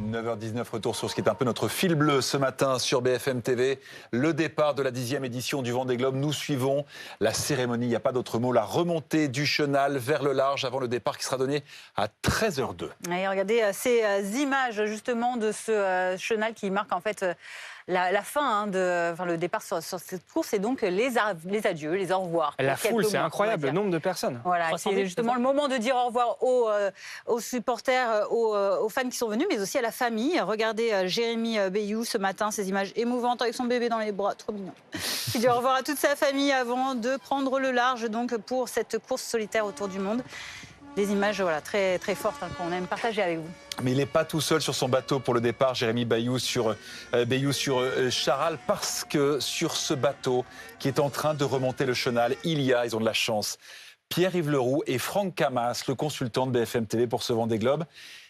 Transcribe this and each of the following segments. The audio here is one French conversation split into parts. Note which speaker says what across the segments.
Speaker 1: 9h19, retour sur ce qui est un peu notre fil bleu ce matin sur BFM TV. Le départ de la 10e édition du Vendée Globe. Nous suivons la cérémonie, il n'y a pas d'autre mot, la remontée du chenal vers le large avant le départ qui sera donné à 13h02.
Speaker 2: Et regardez ces images justement de ce chenal qui marque en fait la fin, le départ sur cette course et donc les adieux, les au revoir.
Speaker 3: La foule, c'est incroyable, le nombre de personnes.
Speaker 2: Voilà, c'est justement le moment de dire au revoir aux supporters, aux fans qui sont venus, mais aussi à la famille. Regardez Jérémy Bayou ce matin, ces images émouvantes avec son bébé dans les bras, trop mignon. Il dit au revoir à toute sa famille avant de prendre le large donc pour cette course solitaire autour du monde. Des images très, très fortes qu'on aime partager avec vous.
Speaker 1: Mais il n'est pas tout seul sur son bateau pour le départ, Jérémy Bayou sur Charal, parce que sur ce bateau qui est en train de remonter le chenal, ils ont de la chance, Pierre-Yves Leroux et Franck Camas, le consultant de BFM TV pour ce Vendée Globe.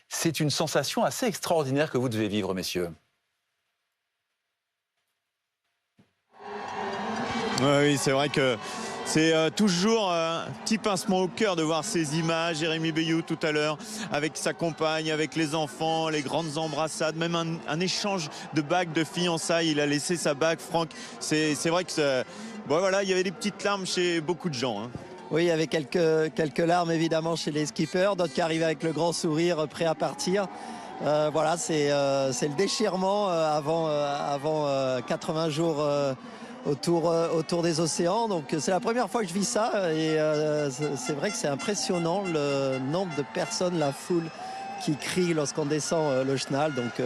Speaker 1: C'est une sensation assez extraordinaire que vous devez vivre, messieurs.
Speaker 4: Oui, c'est vrai que c'est toujours un petit pincement au cœur de voir ces images. Jérémy Bayou tout à l'heure avec sa compagne, avec les enfants, les grandes embrassades, même un échange de bagues de fiançailles. Il a laissé sa bague, Franck. C'est vrai que voilà, il y avait des petites larmes chez beaucoup de gens. Hein.
Speaker 5: Oui, il y avait quelques larmes évidemment chez les skippers, d'autres qui arrivaient avec le grand sourire, prêts à partir. Voilà, c'est le déchirement avant 80 jours autour des océans. Donc c'est la première fois que je vis ça et c'est vrai que c'est impressionnant le nombre de personnes, la foule qui crie lorsqu'on descend le chenal. Donc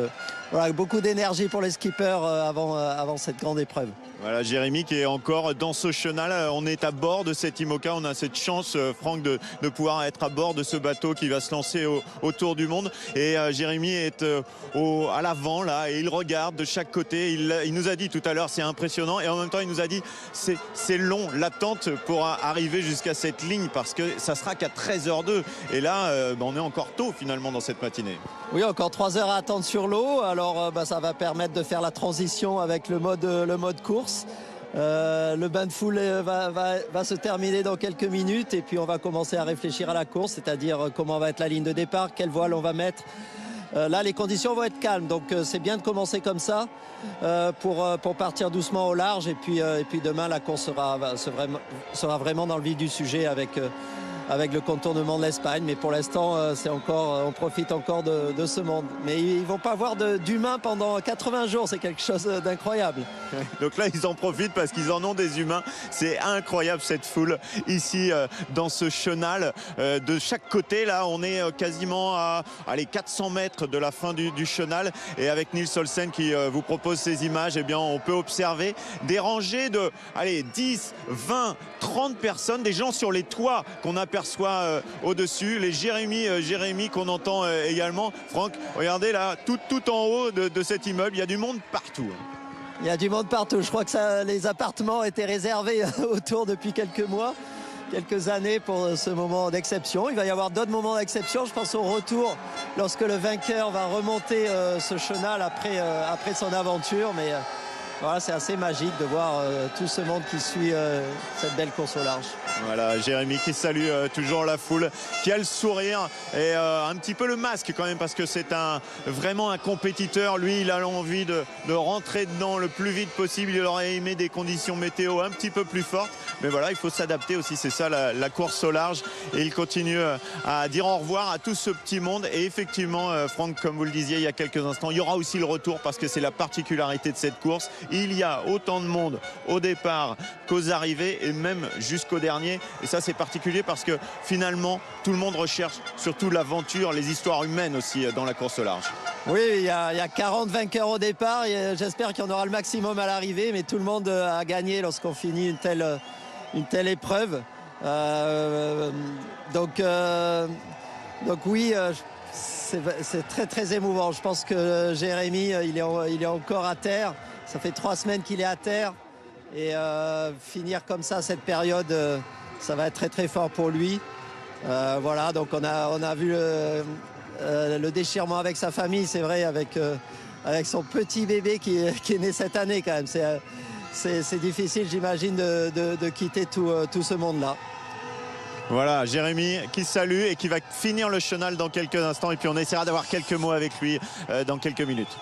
Speaker 5: voilà, beaucoup d'énergie pour les skippers avant cette grande épreuve.
Speaker 4: Voilà, Jérémy qui est encore dans ce chenal. On est à bord de cet IMOCA. On a cette chance, Franck, de pouvoir être à bord de ce bateau qui va se lancer autour du monde. Et Jérémy est à l'avant, là, et il regarde de chaque côté. Il nous a dit tout à l'heure, c'est impressionnant. Et en même temps, il nous a dit, c'est long, l'attente pour arriver jusqu'à cette ligne, parce que ça sera qu'à 13h02. Et là, on est encore tôt, finalement, dans cette matinée.
Speaker 5: Oui, encore 3 heures à attendre sur l'eau. Alors, ça va permettre de faire la transition avec le mode course. Le bain de foule va se terminer dans quelques minutes et puis on va commencer à réfléchir à la course, c'est-à-dire comment va être la ligne de départ, quelle voile on va mettre. Là, les conditions vont être calmes, donc c'est bien de commencer comme ça pour partir doucement au large et puis demain la course sera vraiment dans le vif du sujet avec le contournement de l'Espagne. Mais pour l'instant, on profite encore de ce monde. Mais ils ne vont pas voir d'humains pendant 80 jours, c'est quelque chose d'incroyable.
Speaker 4: Donc là, ils en profitent parce qu'ils en ont des humains. C'est incroyable cette foule ici dans ce chenal. De chaque côté, là, on est quasiment à 400 mètres de la fin du chenal. Et avec Nils Olsen qui vous propose ces images, eh bien, on peut observer des rangées de 10, 20, 30 personnes, des gens sur les toits qu'on aperçoit au-dessus, les Jérémy qu'on entend également. Franck, regardez là, tout en haut de cet immeuble, il y a du monde partout.
Speaker 5: Il y a du monde partout. Je crois que les appartements étaient réservés autour depuis quelques années pour ce moment d'exception. Il va y avoir d'autres moments d'exception. Je pense au retour lorsque le vainqueur va remonter ce chenal après son aventure. Mais voilà, c'est assez magique de voir tout ce monde qui suit cette belle course au large.
Speaker 4: Voilà, Jérémy qui salue toujours la foule, qui a le sourire et un petit peu le masque quand même, parce que c'est vraiment un compétiteur. Lui, il a envie de rentrer dedans le plus vite possible. Il aurait aimé des conditions météo un petit peu plus fortes. Mais voilà, il faut s'adapter aussi, c'est ça la course au large. Et il continue à dire au revoir à tout ce petit monde. Et effectivement, Franck, comme vous le disiez il y a quelques instants, il y aura aussi le retour, parce que c'est la particularité de cette course. Il y a autant de monde au départ qu'aux arrivées et même jusqu'au dernier. Et ça, c'est particulier parce que finalement, tout le monde recherche surtout l'aventure, les histoires humaines aussi dans la course au large.
Speaker 5: Oui, il y a 40 vainqueurs au départ. J'espère qu'il y en aura le maximum à l'arrivée, mais tout le monde a gagné lorsqu'on finit une telle épreuve. Donc oui, c'est très très émouvant. Je pense que Jérémy, il est encore à terre. Ça fait 3 semaines qu'il est à terre. Et finir comme ça cette période, ça va être très très fort pour lui. Voilà, donc on a vu le déchirement avec sa famille, c'est vrai, avec son petit bébé qui est né cette année quand même. C'est difficile, j'imagine, de quitter tout ce monde-là.
Speaker 4: Voilà, Jérémy qui salue et qui va finir le chenal dans quelques instants. Et puis on essaiera d'avoir quelques mots avec lui dans quelques minutes.